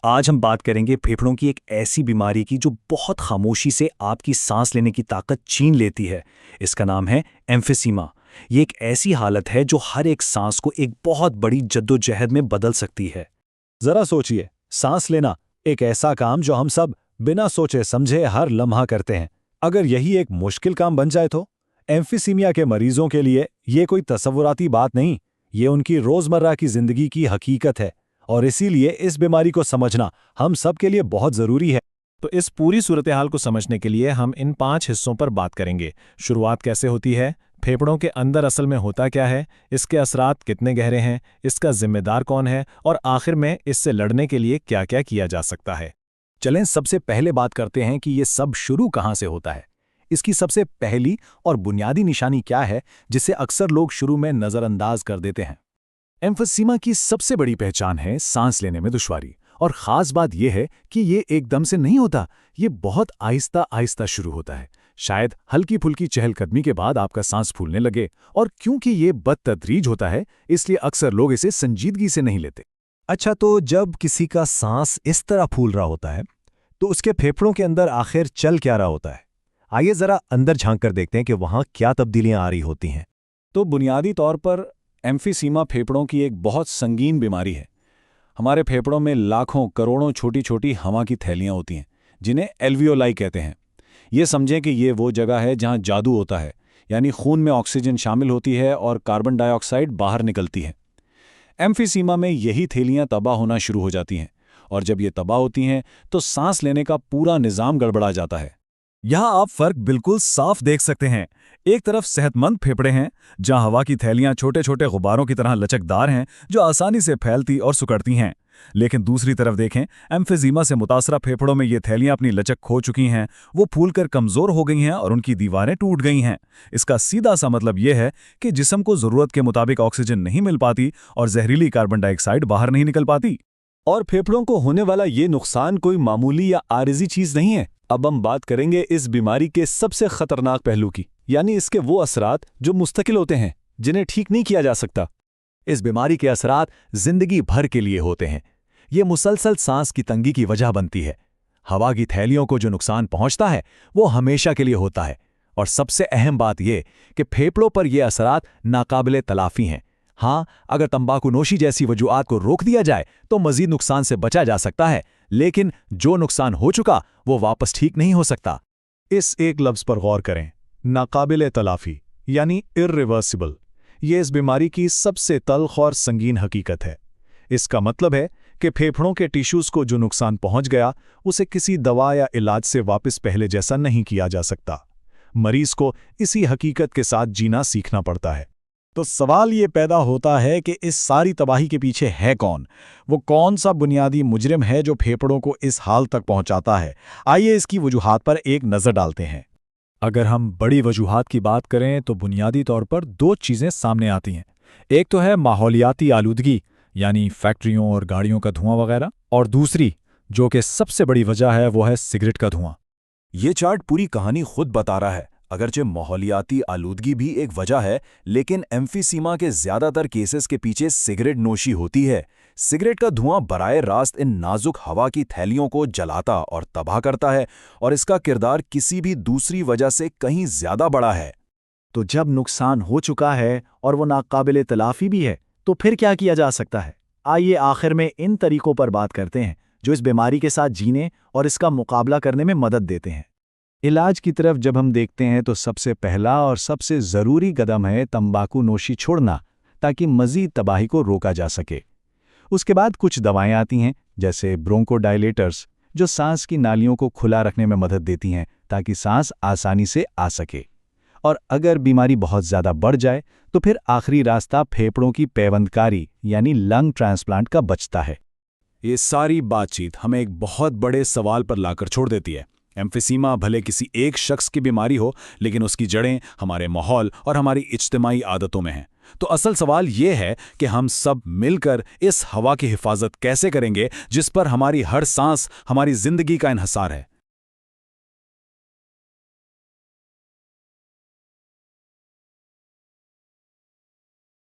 आज हम बात करेंगे फेफड़ों की एक ऐसी बीमारी की जो बहुत खामोशी से आपकी सांस लेने की ताकत छीन लेती है। इसका नाम है एम्फिसीमा। ये एक ऐसी हालत है जो हर एक सांस को एक बहुत बड़ी जद्दोजहद में बदल सकती है। जरा सोचिए, सांस लेना एक ऐसा काम जो हम सब बिना सोचे समझे हर लम्हा करते हैं। अगर यही एक मुश्किल काम बन जाए तो एम्फिसीमिया के मरीजों के लिए ये कोई तसव्वुराती बात नहीं, ये उनकी रोजमर्रा की जिंदगी की हकीकत है और इसीलिए इस बीमारी को समझना हम सब के लिए बहुत जरूरी है। तो इस पूरी सूरत हाल को समझने के लिए हम इन 5 हिस्सों पर बात करेंगे। शुरुआत कैसे होती है, फेफड़ों के अंदर असल में होता क्या है, इसके असरात कितने गहरे हैं, इसका जिम्मेदार कौन है और आखिर में इससे लड़ने के लिए क्या क्या किया जा सकता है। चलें सबसे पहले बात करते हैं कि ये सब शुरू कहाँ से होता है। इसकी सबसे पहली और बुनियादी निशानी क्या है जिसे अक्सर लोग शुरू में नज़रअंदाज कर देते हैं। एम्फिसीमा की सबसे बड़ी पहचान है सांस लेने में दुश्वारी, और ख़ास बात यह है कि ये एकदम से नहीं होता, ये बहुत आहिस्ता आहिस्ता शुरू होता है। शायद हल्की फुल्की चहलकदमी के बाद आपका सांस फूलने लगे, और क्योंकि ये बदतदरीज होता है इसलिए अक्सर लोग इसे संजीदगी से नहीं लेते। अच्छा, तो जब किसी का सांस इस तरह फूल रहा होता है तो उसके फेफड़ों के अंदर आखिर चल क्या रहा होता है? आइए जरा अंदर झांक कर देखते हैं कि वहां क्या तब्दीलियां आ रही होती हैं। तो बुनियादी तौर पर एम्फिसीमा फेफड़ों की एक बहुत संगीन बीमारी है। हमारे फेफड़ों में लाखों करोड़ों छोटी छोटी हवा की थैलियां होती हैं जिन्हें एल्वियोलाई कहते हैं। ये समझें कि ये वो जगह है जहां जादू होता है, यानी खून में ऑक्सीजन शामिल होती है और कार्बन डाइऑक्साइड बाहर निकलती है। एम्फिसीमा में यही थैलियां तबाह होना शुरू हो जाती हैं, और जब ये तबाह होती हैं तो सांस लेने का पूरा निज़ाम गड़बड़ा जाता है। यहाँ आप फर्क बिल्कुल साफ देख सकते हैं। एक तरफ सेहतमंद फेफड़े हैं जहां हवा की थैलियां छोटे छोटे गुब्बारों की तरह लचकदार हैं जो आसानी से फैलती और सिकुड़ती हैं, लेकिन दूसरी तरफ देखें, एम्फिसीमा से मुतासरा फेफड़ों में ये थैलियां अपनी लचक खो चुकी हैं, वो फूलकर कमजोर हो गई हैं और उनकी दीवारें टूट गई हैं। इसका सीधा सा मतलब यह है कि जिस्म को जरूरत के मुताबिक ऑक्सीजन नहीं मिल पाती और जहरीली कार्बन डाइऑक्साइड बाहर नहीं निकल पाती। और फेफड़ों को होने वाला ये नुकसान कोई मामूली या आरिजी चीज नहीं है। अब हम बात करेंगे इस बीमारी के सबसे खतरनाक पहलू की, यानी इसके वो असरात जो मुस्तकिल होते हैं, जिन्हें ठीक नहीं किया जा सकता। इस बीमारी के असरात जिंदगी भर के लिए होते हैं। ये मुसलसल सांस की तंगी की वजह बनती है। हवा की थैलियों को जो नुकसान पहुंचता है वो हमेशा के लिए होता है, और सबसे अहम बात यह कि फेफड़ों पर ये असरात नाकाबिले तलाफी हैं। हाँ, अगर तंबाकू नोशी जैसी वजूआत को रोक दिया जाए तो मजीद नुकसान से बचा जा सकता है, लेकिन जो नुकसान हो चुका वो वापस ठीक नहीं हो सकता। इस एक लफ्ज़ पर गौर करें, नाकाबिले तलाफी यानी इर्रिवर्सिबल। ये इस बीमारी की सबसे तल्ख और संगीन हकीकत है। इसका मतलब है कि फेफड़ों के टिश्यूज़ को जो नुकसान पहुंच गया उसे किसी दवा या इलाज से वापस पहले जैसा नहीं किया जा सकता। मरीज को इसी हकीकत के साथ जीना सीखना पड़ता है। तो सवाल ये पैदा होता है कि इस सारी तबाही के पीछे है कौन? वो कौन सा बुनियादी मुजरिम है जो फेफड़ों को इस हाल तक पहुंचाता है? आइए इसकी वजूहात पर एक नज़र डालते हैं। अगर हम बड़ी वजूहात की बात करें तो बुनियादी तौर पर 2 चीज़ें सामने आती हैं। एक तो है माहौलियाती आलूदगी, यानी फैक्ट्रियों और गाड़ियों का धुआं वगैरह, और दूसरी जो कि सबसे बड़ी वजह है वो है सिगरेट का धुआं। ये चार्ट पूरी कहानी खुद बता रहा है। अगरचे माहौलियाती आलूदगी भी एक वजह है, लेकिन एम्फिसीमा के ज्यादातर केसेस के पीछे सिगरेट नोशी होती है। सिगरेट का धुआं बराए रास्त इन नाजुक हवा की थैलियों को जलाता और तबाह करता है, और इसका किरदार किसी भी दूसरी वजह से कहीं ज्यादा बड़ा है। तो जब नुकसान हो चुका है और वो नाकाबिले तलाफी भी है, तो फिर क्या किया जा सकता है? आइए आखिर में इन तरीकों पर बात करते हैं जो इस बीमारी के साथ जीने और इसका मुकाबला करने में मदद देते हैं। इलाज की तरफ जब हम देखते हैं तो सबसे पहला और सबसे ज़रूरी कदम है तंबाकू नोशी छोड़ना, ताकि मज़ीद तबाही को रोका जा सके। उसके बाद कुछ दवाएं आती हैं जैसे ब्रोंकोडायलेटर्स, जो सांस की नालियों को खुला रखने में मदद देती हैं ताकि सांस आसानी से आ सके। और अगर बीमारी बहुत ज़्यादा बढ़ जाए तो फिर आखिरी रास्ता फेफड़ों की पैवंदकारी यानी लंग ट्रांसप्लांट का बचता है। ये सारी बातचीत हमें एक बहुत बड़े सवाल पर लाकर छोड़ देती है। एम्फिसीमा भले किसी एक शख्स की बीमारी हो, लेकिन उसकी जड़ें हमारे माहौल और हमारी इज्तिमाई आदतों में हैं। तो असल सवाल ये है कि हम सब मिलकर इस हवा की हिफाजत कैसे करेंगे जिस पर हमारी हर सांस हमारी जिंदगी का इन्हसार है।